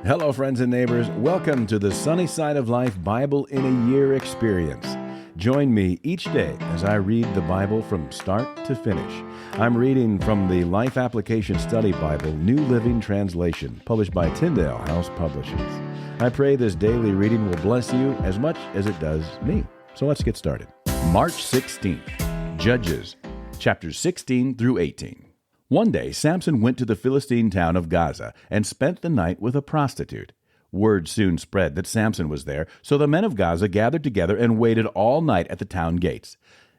Hello, friends and neighbors. Welcome to the Sunny Side of Life Bible in a Year experience. Join me each day as I read the Bible from start to finish. I'm reading from the Life Application Study Bible, New Living Translation, published by Tyndale House Publishers. I pray this daily reading will bless you as much as it does me. So let's get started. March 16th, Judges, chapters 16 through 18. One day, Samson went to the Philistine town of Gaza and spent the night with a prostitute. Word soon spread that Samson was there, so the men of Gaza gathered together and waited all night at the town gates.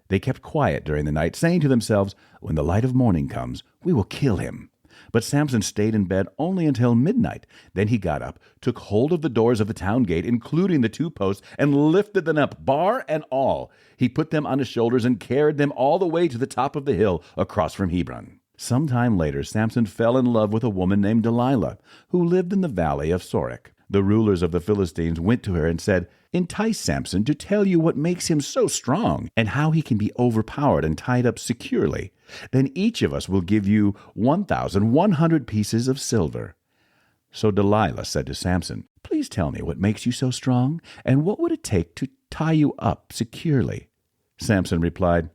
They kept quiet during the night, saying to themselves, "When the light of morning comes, we will kill him." But Samson stayed in bed only until midnight. Then he got up, took hold of the doors of the town gate, including the two posts, and lifted them up, bar and all. He put them on his shoulders and carried them all the way to the top of the hill across from Hebron. Some time later, Samson fell in love with a woman named Delilah, who lived in the valley of Sorek. The rulers of the Philistines went to her and said, "Entice Samson to tell you what makes him so strong and how he can be overpowered and tied up securely. Then each of us will give you 1,100 pieces of silver." So Delilah said to Samson, "Please tell me what makes you so strong, and what would it take to tie you up securely?" Samson replied,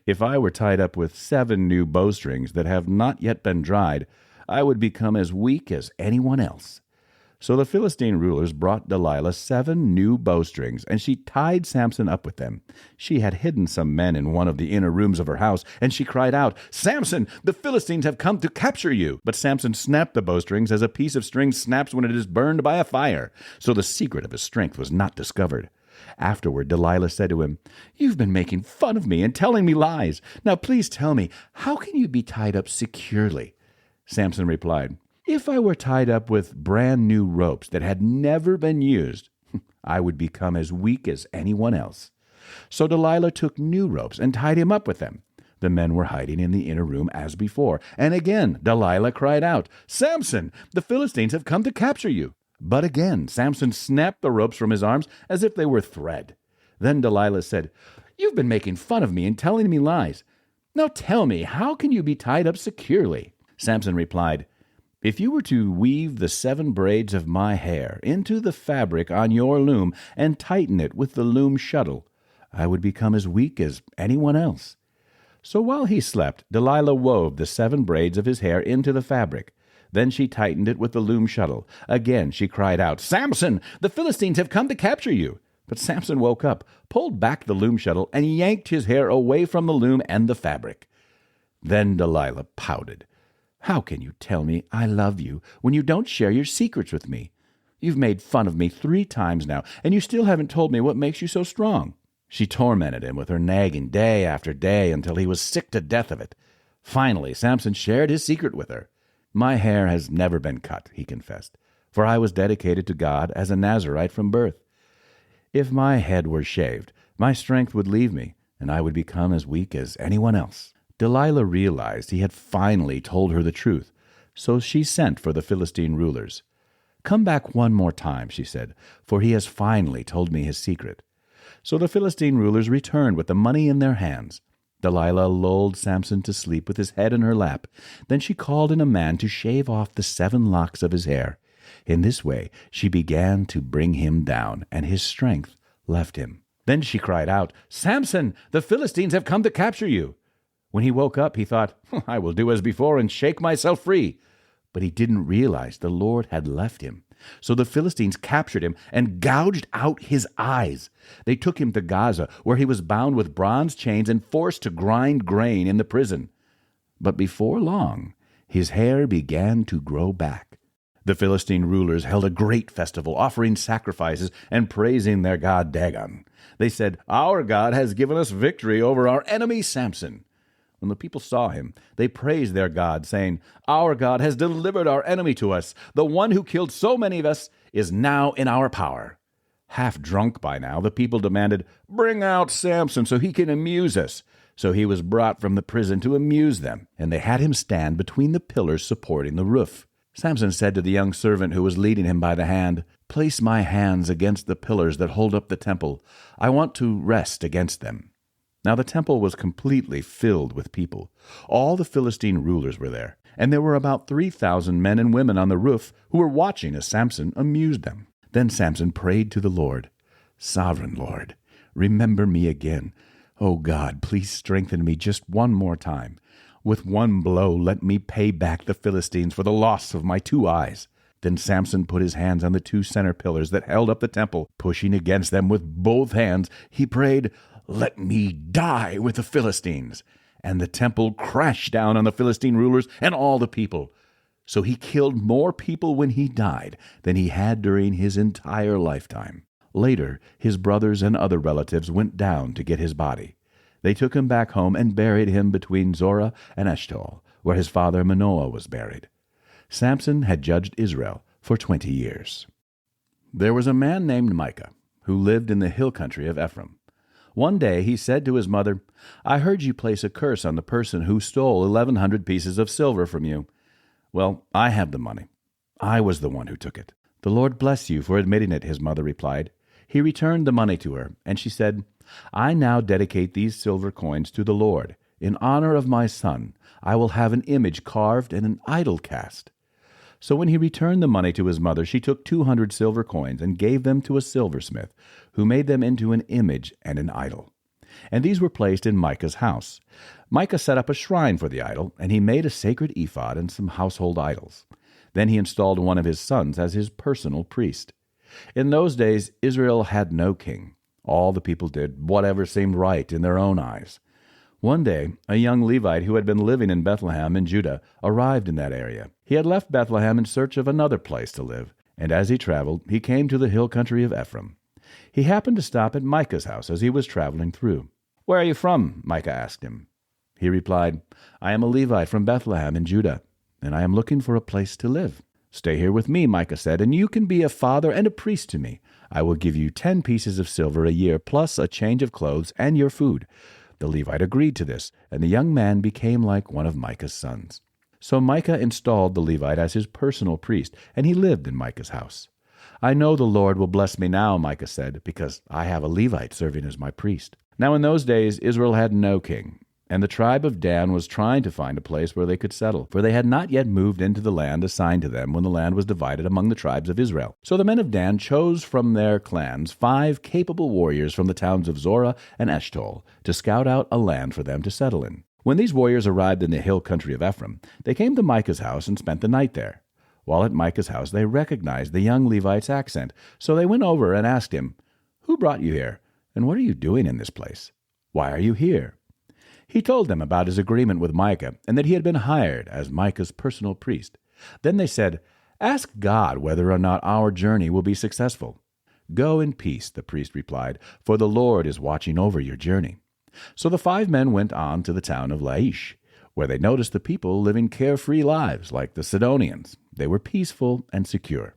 "If I were tied up with 7 new bowstrings that have not yet been dried, I would become as weak as anyone else." So the Philistine rulers brought Delilah 7 new bowstrings, and she tied Samson up with them. She had hidden some men in one of the inner rooms of her house, and she cried out, "Samson, the Philistines have come to capture you!" But Samson snapped the bowstrings as a piece of string snaps when it is burned by a fire. So the secret of his strength was not discovered. Afterward, Delilah said to him, "You've been making fun of me and telling me lies. Now please tell me, how can you be tied up securely?" Samson replied, "If I were tied up with brand new ropes that had never been used, I would become as weak as anyone else." So Delilah took new ropes and tied him up with them. The men were hiding in the inner room as before, and again Delilah cried out, "Samson, the Philistines have come to capture you." But again Samson snapped the ropes from his arms as if they were thread. Then Delilah said, "You've been making fun of me and telling me lies. Now tell me, how can you be tied up securely?" Samson replied, "If you were to weave the 7 braids of my hair into the fabric on your loom and tighten it with the loom shuttle, I would become as weak as anyone else." So while he slept, Delilah wove the 7 braids of his hair into the fabric. Then she tightened it with the loom shuttle. Again she cried out, "Samson, the Philistines have come to capture you." But Samson woke up, pulled back the loom shuttle, and yanked his hair away from the loom and the fabric. Then Delilah pouted. "How can you tell me I love you when you don't share your secrets with me? You've made fun of me 3 times now, and you still haven't told me what makes you so strong." She tormented him with her nagging day after day until he was sick to death of it. Finally, Samson shared his secret with her. "My hair has never been cut," he confessed, "for I was dedicated to God as a Nazirite from birth. If my head were shaved, my strength would leave me, and I would become as weak as anyone else." Delilah realized he had finally told her the truth, so she sent for the Philistine rulers. "Come back one more time," she said, "for he has finally told me his secret." So the Philistine rulers returned with the money in their hands. Delilah lulled Samson to sleep with his head in her lap. Then she called in a man to shave off the 7 locks of his hair. In this way she began to bring him down, and his strength left him. Then she cried out, "Samson, the Philistines have come to capture you." When he woke up, he thought, "I will do as before and shake myself free." But he didn't realize the Lord had left him. So the Philistines captured him and gouged out his eyes. They took him to Gaza, where he was bound with bronze chains and forced to grind grain in the prison. But before long, his hair began to grow back. The Philistine rulers held a great festival, offering sacrifices and praising their god Dagon. They said, "Our God has given us victory over our enemy Samson." When the people saw him, they praised their God, saying, "Our God has delivered our enemy to us. The one who killed so many of us is now in our power." Half drunk by now, the people demanded, "Bring out Samson so he can amuse us." So he was brought from the prison to amuse them, and they had him stand between the pillars supporting the roof. Samson said to the young servant who was leading him by the hand, "Place my hands against the pillars that hold up the temple. I want to rest against them." Now the temple was completely filled with people. All the Philistine rulers were there. And there were about 3,000 men and women on the roof who were watching as Samson amused them. Then Samson prayed to the Lord, "Sovereign Lord, remember me again. O God, please strengthen me just one more time. With one blow let me pay back the Philistines for the loss of my 2 eyes." Then Samson put his hands on the 2 center pillars that held up the temple. Pushing against them with both hands, he prayed, "Let me die with the Philistines." And the temple crashed down on the Philistine rulers and all the people. So he killed more people when he died than he had during his entire lifetime. Later, his brothers and other relatives went down to get his body. They took him back home and buried him between Zorah and Eshtaol, where his father Manoah was buried. Samson had judged Israel for 20 years. There was a man named Micah who lived in the hill country of Ephraim. One day he said to his mother, "I heard you place a curse on the person who stole 1,100 pieces of silver from you. Well, I have the money. I was the one who took it." "The Lord bless you for admitting it," his mother replied. He returned the money to her, and she said, "I now dedicate these silver coins to the Lord. In honor of my son, I will have an image carved and an idol cast." So when he returned the money to his mother, she took 200 silver coins and gave them to a silversmith, who made them into an image and an idol. And these were placed in Micah's house. Micah set up a shrine for the idol, and he made a sacred ephod and some household idols. Then he installed one of his sons as his personal priest. In those days, Israel had no king. All the people did whatever seemed right in their own eyes. One day, a young Levite who had been living in Bethlehem in Judah arrived in that area. He had left Bethlehem in search of another place to live, and as he traveled, he came to the hill country of Ephraim. He happened to stop at Micah's house as he was traveling through. "Where are you from?" Micah asked him. He replied, "I am a Levite from Bethlehem in Judah, and I am looking for a place to live." "Stay here with me," Micah said, "and you can be a father and a priest to me. I will give you 10 pieces of silver a year, plus a change of clothes and your food." The Levite agreed to this, and the young man became like one of Micah's sons. So Micah installed the Levite as his personal priest, and he lived in Micah's house. "I know the Lord will bless me now," Micah said, "because I have a Levite serving as my priest." Now in those days Israel had no king, and the tribe of Dan was trying to find a place where they could settle, for they had not yet moved into the land assigned to them when the land was divided among the tribes of Israel. So the men of Dan chose from their clans 5 capable warriors from the towns of Zorah and Eshtaol to scout out a land for them to settle in. When these warriors arrived in the hill country of Ephraim, they came to Micah's house and spent the night there. While at Micah's house, they recognized the young Levite's accent, so they went over and asked him, "Who brought you here, and what are you doing in this place? Why are you here?" He told them about his agreement with Micah and that he had been hired as Micah's personal priest. Then they said, "Ask God whether or not our journey will be successful." "Go in peace," the priest replied, "for the Lord is watching over your journey." So the 5 men went on to the town of Laish, where they noticed the people living carefree lives like the Sidonians. They were peaceful and secure.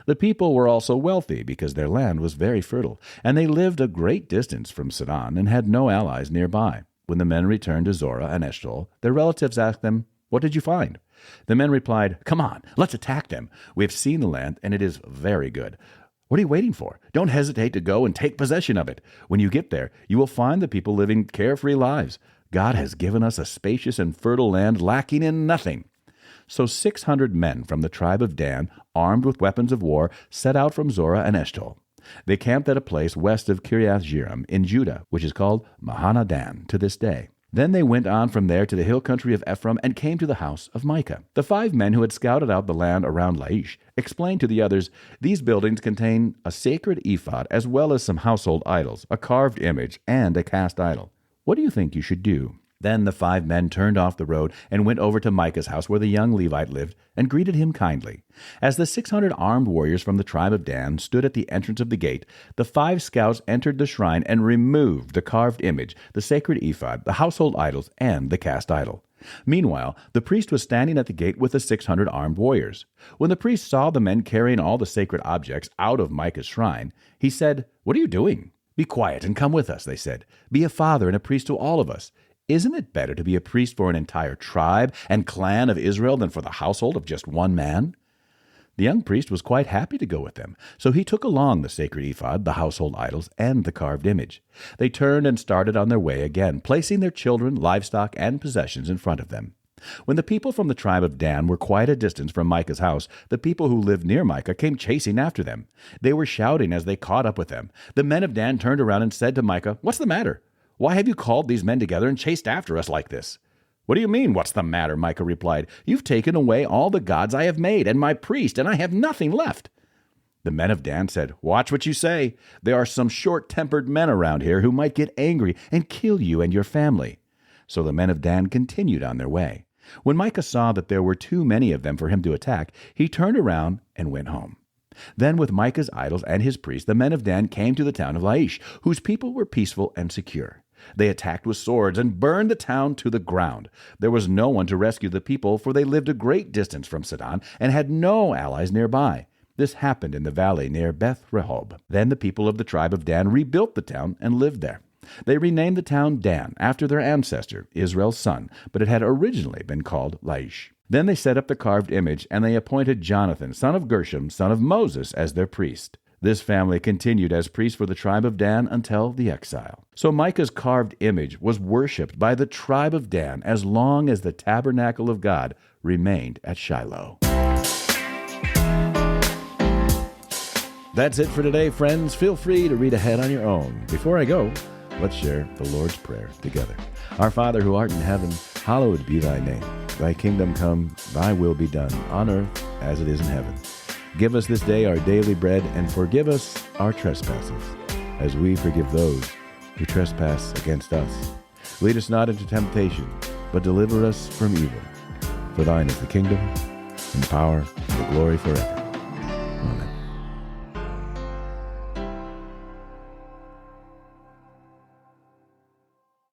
The people were also wealthy because their land was very fertile, and they lived a great distance from Sidon and had no allies nearby. When the men returned to Zorah and Eshtaol, their relatives asked them, "What did you find?" The men replied, "Come on, let's attack them. We have seen the land, and it is very good. What are you waiting for? Don't hesitate to go and take possession of it. When you get there, you will find the people living carefree lives. God has given us a spacious and fertile land lacking in nothing." So 600 men from the tribe of Dan, armed with weapons of war, set out from Zorah and Eshtaol. They camped at a place west of Kiriath-Jearim in Judah, which is called Mahanadan to this day. Then they went on from there to the hill country of Ephraim and came to the house of Micah. The 5 men who had scouted out the land around Laish explained to the others, "These buildings contain a sacred ephod as well as some household idols, a carved image, and a cast idol. What do you think you should do?" Then the 5 men turned off the road and went over to Micah's house where the young Levite lived and greeted him kindly. As the 600 armed warriors from the tribe of Dan stood at the entrance of the gate, the 5 scouts entered the shrine and removed the carved image, the sacred ephod, the household idols, and the cast idol. Meanwhile, the priest was standing at the gate with the 600 armed warriors. When the priest saw the men carrying all the sacred objects out of Micah's shrine, he said, "What are you doing?" "Be quiet and come with us," they said. "Be a father and a priest to all of us. Isn't it better to be a priest for an entire tribe and clan of Israel than for the household of just one man?" The young priest was quite happy to go with them, so he took along the sacred ephod, the household idols, and the carved image. They turned and started on their way again, placing their children, livestock, and possessions in front of them. When the people from the tribe of Dan were quite a distance from Micah's house, the people who lived near Micah came chasing after them. They were shouting as they caught up with them. The men of Dan turned around and said to Micah, "What's the matter? Why have you called these men together and chased after us like this?" "What do you mean, what's the matter?" Micah replied. "You've taken away all the gods I have made and my priest, and I have nothing left." The men of Dan said, "Watch what you say. There are some short-tempered men around here who might get angry and kill you and your family." So the men of Dan continued on their way. When Micah saw that there were too many of them for him to attack, he turned around and went home. Then with Micah's idols and his priests, the men of Dan came to the town of Laish, whose people were peaceful and secure. They attacked with swords and burned the town to the ground. There was no one to rescue the people, for they lived a great distance from Sidon and had no allies nearby. This happened in the valley near Beth Rehob. Then the people of the tribe of Dan rebuilt the town and lived there. They renamed the town Dan after their ancestor, Israel's son, but it had originally been called Laish. Then they set up the carved image, and they appointed Jonathan, son of Gershom, son of Moses, as their priest. This family continued as priest for the tribe of Dan until the exile. So Micah's carved image was worshipped by the tribe of Dan as long as the tabernacle of God remained at Shiloh. That's it for today, friends. Feel free to read ahead on your own. Before I go, let's share the Lord's Prayer together. Our Father who art in heaven, hallowed be thy name. Thy kingdom come, thy will be done, on earth as it is in heaven. Give us this day our daily bread, and forgive us our trespasses, as we forgive those who trespass against us. Lead us not into temptation, but deliver us from evil. For thine is the kingdom, and the power, and the glory forever. Amen.